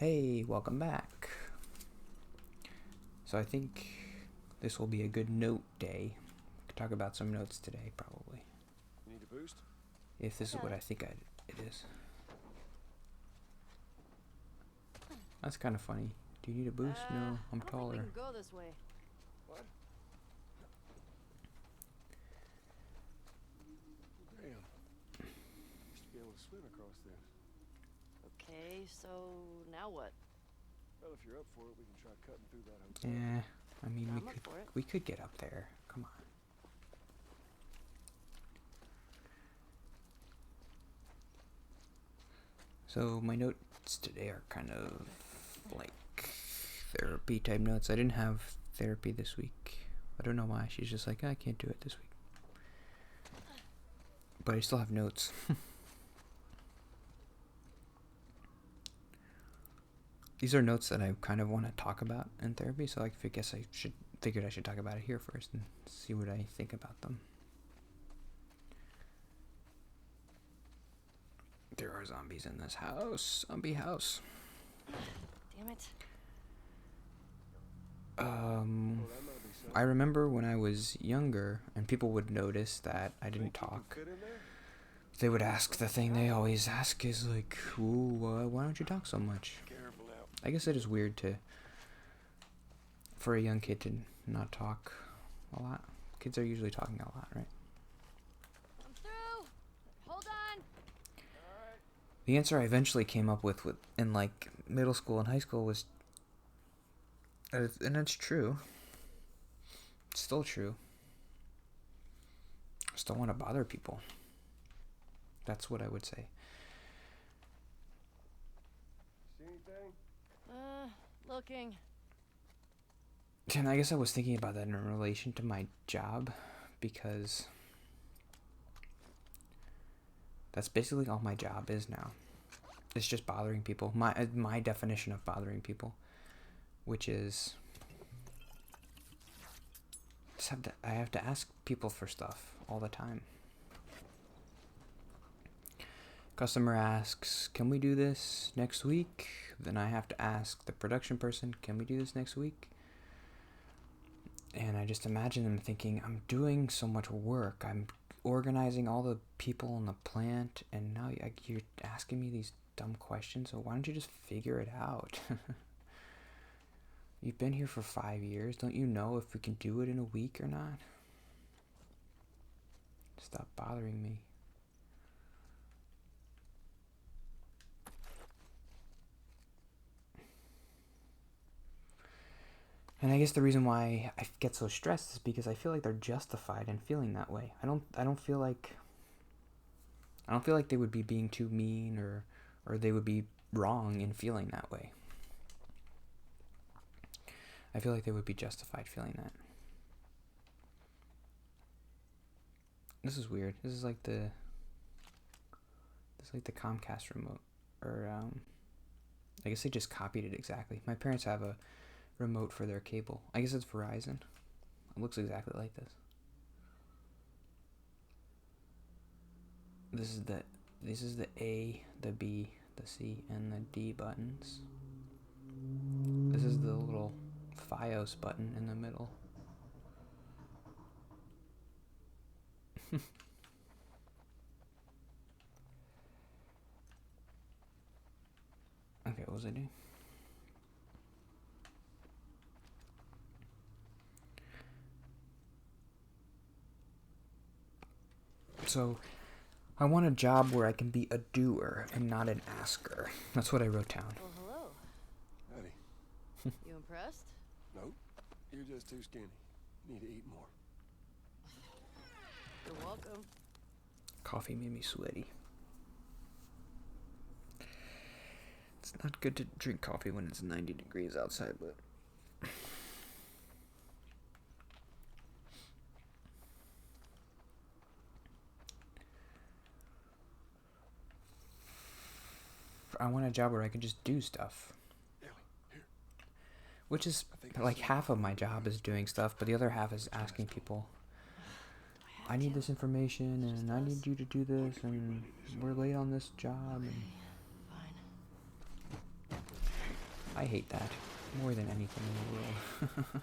Hey, welcome back. So I think this will be a good note day. We could talk about some notes today, probably. You need a boost? If this is what I think it is. That's kind of funny. Do you need a boost? No, I'm taller. I don't think we can go this way. What? Damn. Used to be able to swim across this. Okay, so now what? Well, if you're up for it, we can try cutting through that hotel. Yeah, I mean I'm up for it. we could get up there. Come on. So my notes today are kind of like therapy type notes. I didn't have therapy this week. I don't know why. She's just like, I can't do it this week. But I still have notes. These are notes that I kind of want to talk about in therapy, so I guess figured I should talk about it here first and see what I think about them. There are zombies in this house. Zombie house. Damn it. I remember when I was younger and people would notice that I didn't talk. They would ask the thing they always ask is like, why don't you talk so much? I guess it is weird for a young kid to not talk a lot. Kids are usually talking a lot, right? I'm through. Hold on. The answer I eventually came up with in like middle school and high school was, and it's true. It's still true. I just don't want to bother people. That's what I would say. See anything? Looking. And I guess I was thinking about that in relation to my job, because that's basically all my job is now. It's just bothering people. My definition of bothering people, which is I have to ask people for stuff all the time. Customer asks, can we do this next week? Then I have to ask the production person, can we do this next week? And I just imagine them thinking, I'm doing so much work. I'm organizing all the people in the plant, and now you're asking me these dumb questions, so why don't you just figure it out? You've been here for 5 years. Don't you know if we can do it in a week or not? Stop bothering me. And I guess the reason why I get so stressed is because I feel like they're justified in feeling that way. I don't feel like they would be being too mean or they would be wrong in feeling that way. I feel like they would be justified feeling that. This is weird. This is like the Comcast remote, or I guess they just copied it exactly. My parents have a remote for their cable. I guess it's Verizon. It looks exactly like this. This is the A, the B, the C, and the D buttons. This is the little FiOS button in the middle. Okay, what was I doing? So, I want a job where I can be a doer and not an asker. That's what I wrote down. Well, hello. Howdy. You impressed? Nope. You're just too skinny. You need to eat more. You're welcome. Coffee made me sweaty. It's not good to drink coffee when it's 90 degrees outside, but I want a job where I can just do stuff. Ellie, here. Which is like half of my job is doing stuff, but the other half is asking people, I need this information and I need you to do this and we're late on this job. And Fine. I hate that more than anything in the world.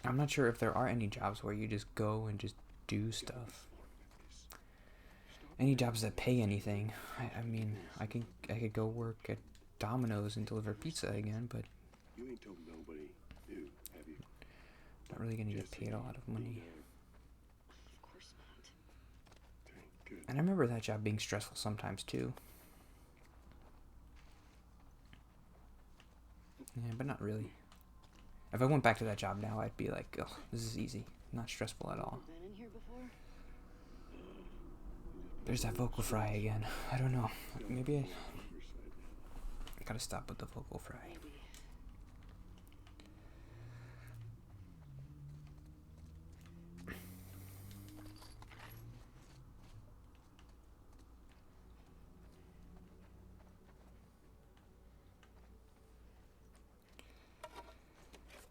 I'm not sure if there are any jobs where you just go and just do stuff. Any jobs that pay anything. I mean, I could go work at Domino's and deliver pizza again, but You ain't told nobody new, have you? not really gonna get paid a lot of money. Of course not. Okay, good. And I remember that job being stressful sometimes too. Yeah, but not really. If I went back to that job now, I'd be like, oh, this is easy. Not stressful at all. Been in here before? There's that vocal fry again. I don't know. Maybe Your side. I gotta stop with the vocal fry. Maybe.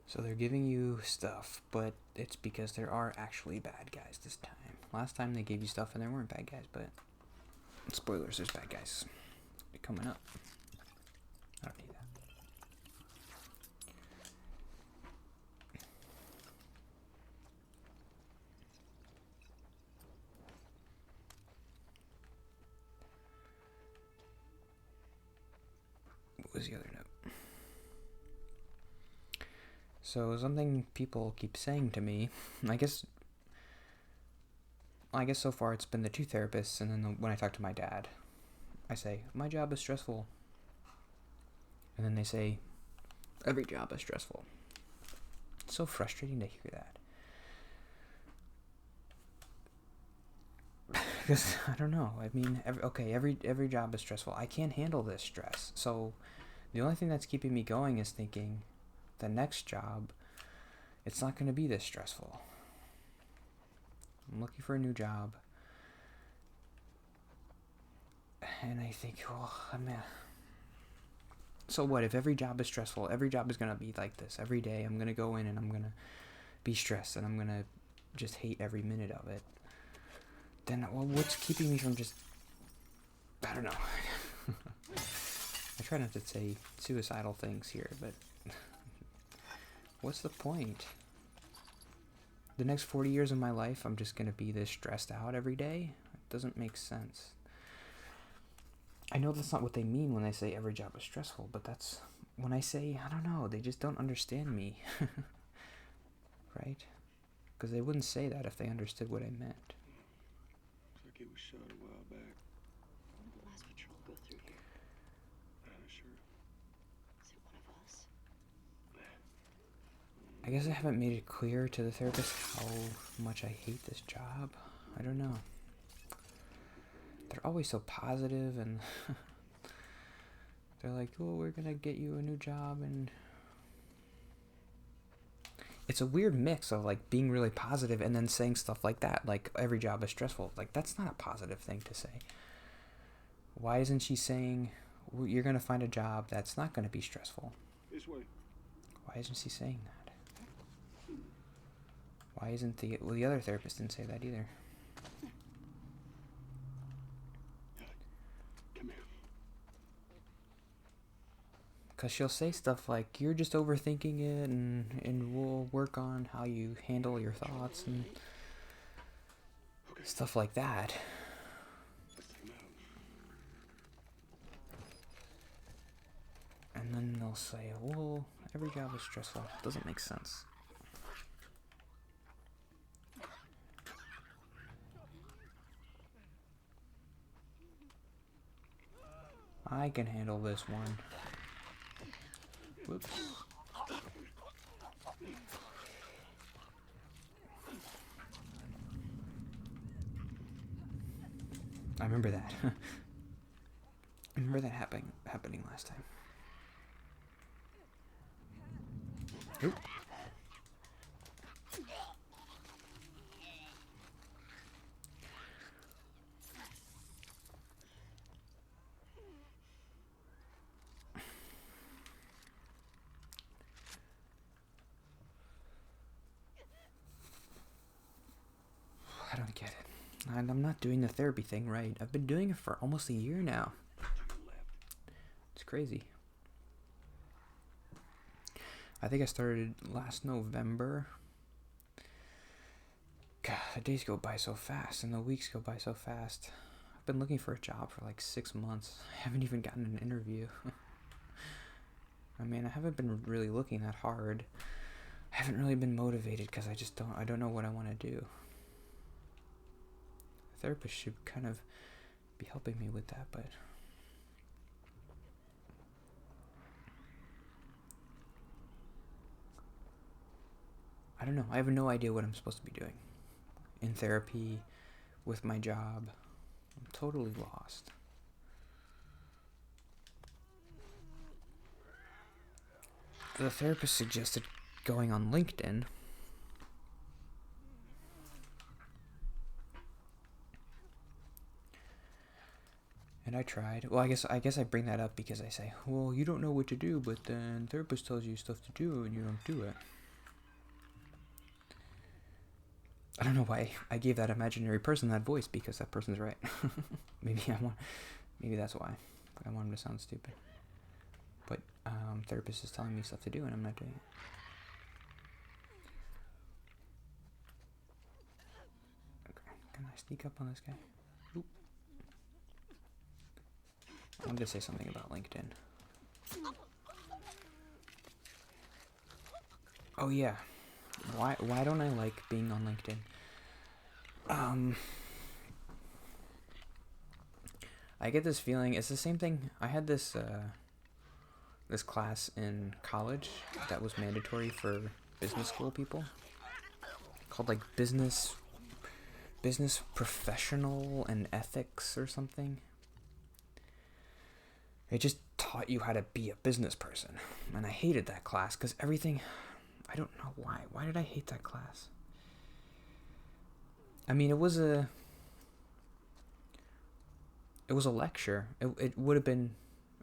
So they're giving you stuff, but it's because there are actually bad guys this time. Last time they gave you stuff and there weren't bad guys, but spoilers, there's bad guys. They're coming up. I don't need that. What was the other note? So something people keep saying to me, I guess so far it's been the two therapists, and then when I talk to my dad, I say, my job is stressful. And then they say, every job is stressful. It's so frustrating to hear that. Because, I don't know, I mean, every job is stressful. I can't handle this stress. So the only thing that's keeping me going is thinking, the next job, it's not going to be this stressful. I'm looking for a new job. And I think, so what if every job is stressful? Every job is going to be like this. Every day I'm going to go in and I'm going to be stressed and I'm going to just hate every minute of it. Then, well, what's keeping me from just, I don't know. I try not to say suicidal things here, but what's the point? The next 40 years of my life, I'm just going to be this stressed out every day? It doesn't make sense. I know that's not what they mean when they say every job is stressful, but that's when I say, I don't know, they just don't understand me. Right? Because they wouldn't say that if they understood what I meant. Looks like it was shot a while back. When did the last patrol go through here? Not sure. Is it one of us? I guess I haven't made it clear to the therapist how much I hate this job. I don't know. They're always so positive and they're like, oh, we're gonna get you a new job, and it's a weird mix of like being really positive and then saying stuff like that, like every job is stressful. Like, that's not a positive thing to say. Why isn't she saying, well, you're gonna find a job that's not gonna be stressful? This way. Why isn't she saying that? Why isn't the other therapist didn't say that either? Come here. Because she'll say stuff like, you're just overthinking it, and we'll work on how you handle your thoughts and Okay. stuff like that. Let's take him out. And then they'll say, well, every job is stressful. Doesn't make sense. I can handle this one. Whoops. I remember that. I remember that happening last time. Oop. I don't get it. And I'm not doing the therapy thing right. I've been doing it for almost a year now. It's crazy. I think I started last November. God, the days go by so fast and the weeks go by so fast. I've been looking for a job for like 6 months. I haven't even gotten an interview. I mean, I haven't been really looking that hard. I haven't really been motivated because I don't know what I want to do. A therapist should kind of be helping me with that, but I don't know. I have no idea what I'm supposed to be doing in therapy, with my job. I'm totally lost. The therapist suggested going on LinkedIn. And I tried. Well, I guess I bring that up because I say, well, you don't know what to do, but then therapist tells you stuff to do and you don't do it. I don't know why I gave that imaginary person that voice, because that person's right. Maybe that's why. I want him to sound stupid. But therapist is telling me stuff to do and I'm not doing it. Okay, can I sneak up on this guy? Oop. I wanted to say something about LinkedIn. Oh yeah. Why don't I like being on LinkedIn? I get this feeling, it's the same thing. I had this this class in college that was mandatory for business school people, called like business professional and ethics or something. It just taught you how to be a business person, and I hated that class because everything, I don't know why. Why did I hate that class? I mean, it was a lecture. It would have been,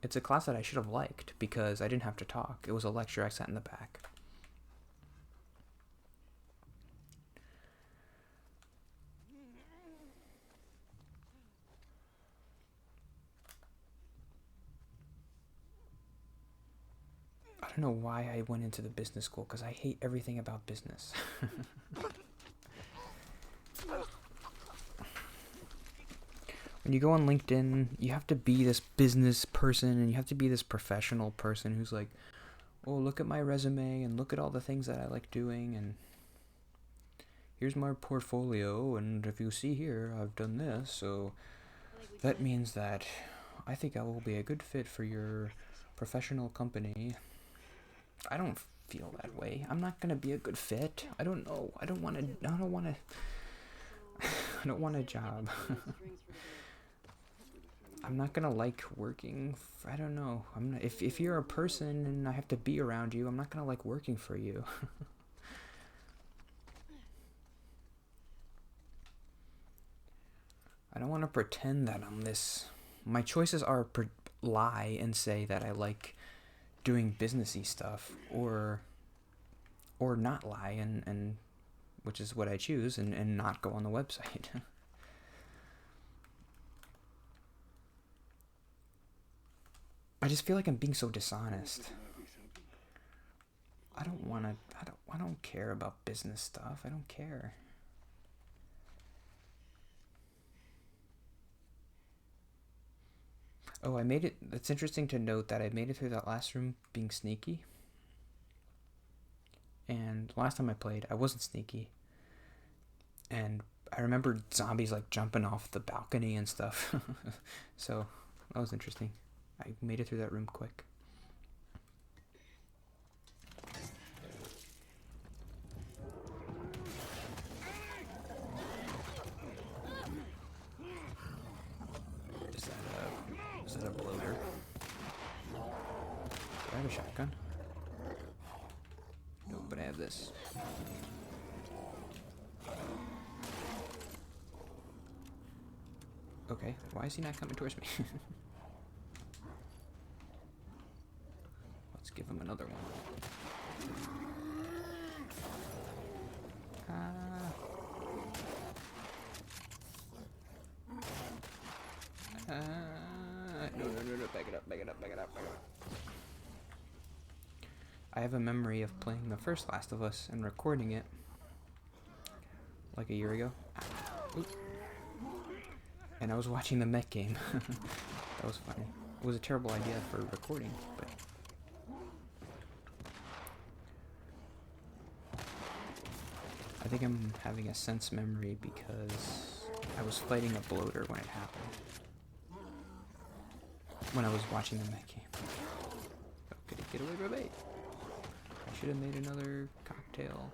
it's a class that I should have liked because I didn't have to talk. It was a lecture. I sat in the back. I don't know why I went into the business school, because I hate everything about business. When you go on LinkedIn, you have to be this business person and you have to be this professional person who's like, oh, look at my resume and look at all the things that I like doing, and here's my portfolio, and if you see here, I've done this, so that means that I think I will be a good fit for your professional company. I don't feel that way. I'm not gonna be a good fit. I don't know. I don't want a job. I'm not gonna like working. I don't know. I'm not, if you're a person and I have to be around you, I'm not gonna like working for you. I don't want to pretend that I'm this. My choices are lie and say that I like doing businessy stuff, or not lie and which is what I choose, and not go on the website. I just feel like I'm being so dishonest. I don't care about business stuff. I don't care. Oh, I made it. It's interesting to note that I made it through that last room being sneaky. And last time I played, I wasn't sneaky. And I remember zombies like jumping off the balcony and stuff. So that was interesting. I made it through that room quick. Is that a bloater? Do I have a shotgun? No, but I have this. Okay, why is he not coming towards me? Let's give him another one. No, back it up, back it up, back it up, back it up. I have a memory of playing the first Last of Us and recording it like a year ago. Oop. And I was watching the mech game. That was funny. It was a terrible idea for recording, but I think I'm having a sense memory because I was fighting a bloater when it happened. When I was watching the mech game. Oh, could he get away from me? I should have made another cocktail.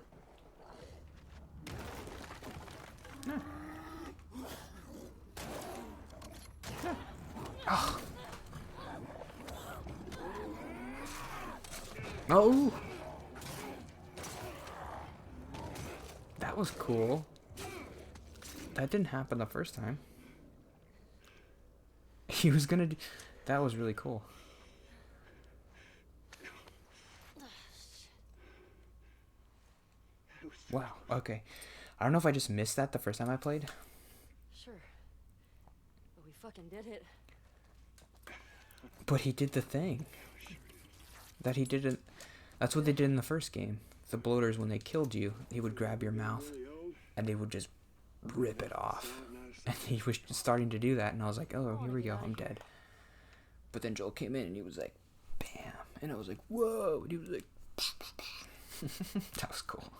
No. No. Oh. Oh. That was cool. That didn't happen the first time. He was gonna do... That was really cool. Wow, okay. I don't know if I just missed that the first time I played. Sure. But we fucking did it. But he did the thing. That he didn't... That's what they did in the first game. The bloaters, when they killed you, he would grab your mouth and they would just rip it off. And he was starting to do that, and I was like, oh, here we go, I'm dead. But then Joel came in and he was like, bam. And I was like, whoa. And he was like... That was cool.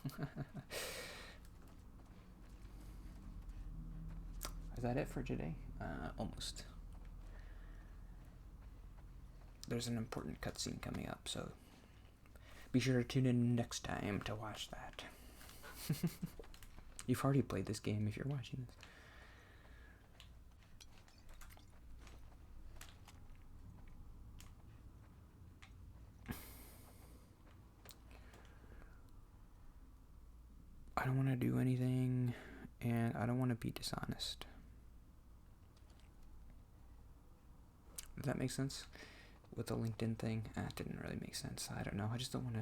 Is that it for today? Almost. There's an important cutscene coming up, so be sure to tune in next time to watch that. You've already played this game if you're watching this. I don't want to do anything, and I don't want to be dishonest. Does that make sense? With the LinkedIn thing? It didn't really make sense. I don't know. I just don't want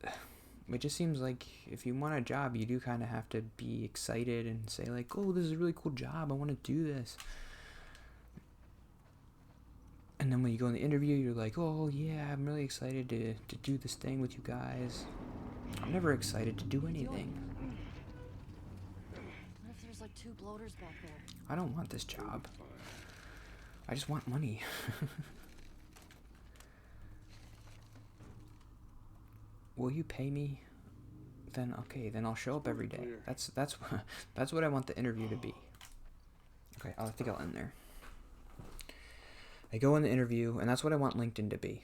to... It just seems like if you want a job, you do kind of have to be excited and say like, oh, this is a really cool job. I want to do this. And then when you go in the interview, you're like, oh, yeah, I'm really excited to do this thing with you guys. I'm never excited to do anything. What if there's like 2 bloaters back there? I don't want this job. I just want money. Will you pay me? Then okay, then I'll show up every day. That's what I want the interview to be. Okay, I think I'll end there. I go in the interview, and that's what I want LinkedIn to be.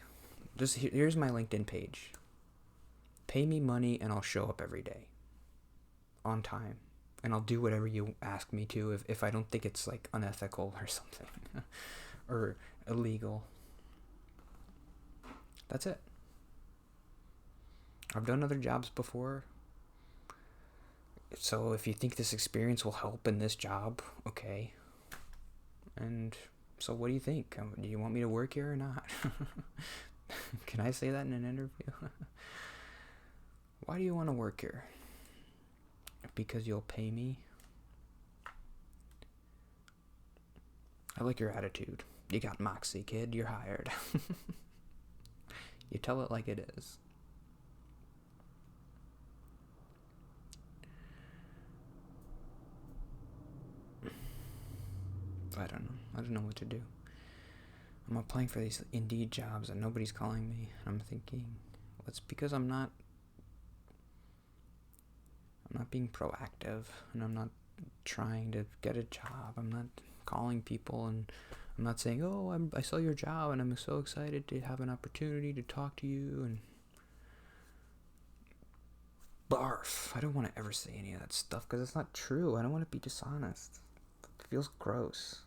Just here's my LinkedIn page. Pay me money, and I'll show up every day. On time. And I'll do whatever you ask me to if I don't think it's like unethical or something. Or illegal. That's it. I've done other jobs before. So if you think this experience will help in this job, okay. And so what do you think? Do you want me to work here or not? Can I say that in an interview? Why do you want to work here? Because you'll pay me? I like your attitude. You got moxie, kid. You're hired. You tell it like it is. I don't know. I don't know what to do. I'm applying for these Indeed jobs and nobody's calling me. I'm thinking, well, it's because I'm not being proactive, and I'm not trying to get a job. I'm not calling people, and I'm not saying, oh, I saw your job and I'm so excited to have an opportunity to talk to you, and barf. I don't want to ever say any of that stuff because it's not true. I don't want to be dishonest. It feels gross.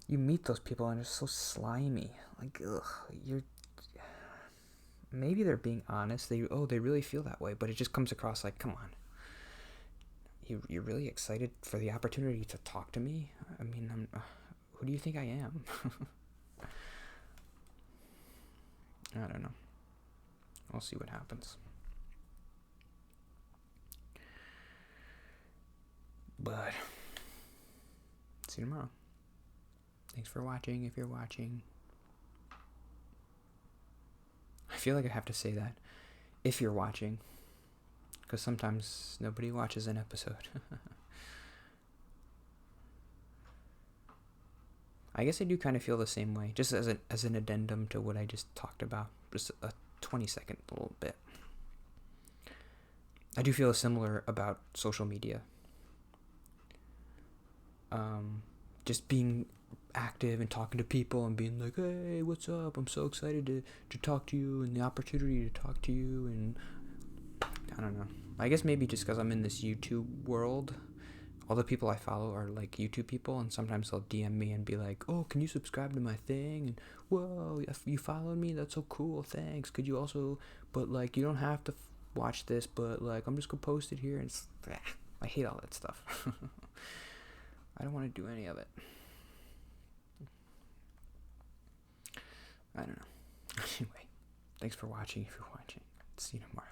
You meet those people and they're so slimy. Like, ugh, maybe they're being honest. They really feel that way, but it just comes across like, come on. You're really excited for the opportunity to talk to me? I mean, who do you think I am? I don't know. We'll see what happens. But see you tomorrow. Thanks for watching if you're watching. I feel like I have to say that. If you're watching. Because sometimes nobody watches an episode. I guess I do kind of feel the same way. Just as an addendum to what I just talked about. Just a 20-second little bit. I do feel similar about social media. Just being active and talking to people and being like, hey, what's up? I'm so excited to talk to you and the opportunity to talk to you. And I don't know. I guess maybe just because I'm in this YouTube world, all the people I follow are like YouTube people, and sometimes they'll DM me and be like, oh, can you subscribe to my thing? And whoa, you followed me? That's so cool. Thanks. Could you also, but like, you don't have to watch this, but like, I'm just gonna post it here. And it's, I hate all that stuff. I don't want to do any of it. I don't know. Anyway, thanks for watching if you're watching. See you tomorrow.